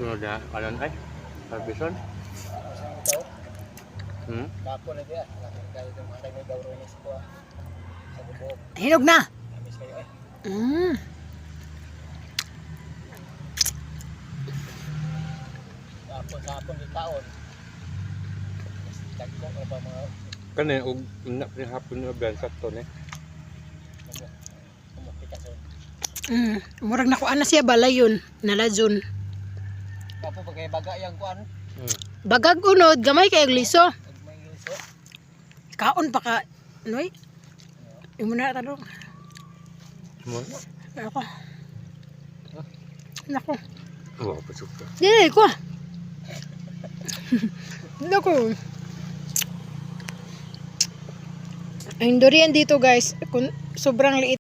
Sunod na, kanon ay? Harbison? Kapo na diya. Kaya itong mga may daw rin sa bubok. Hinog na. Amis kayo ay. Kapon di taon. Dagkong ano ba mga Kanin, hapon na biyan sa to ne. kumupikason. Murag nakuha na siya balay yun. Nalajon. Kapo pagkaya baga yung kuan. Bagag unod, gamay kay liso. May luso. Kaon pa ka. Noy? Yung muna tanong. Ako. Nako. Wow, pasuka. Dili ko. Nako. Ang durian dito guys, kung sobrang liit.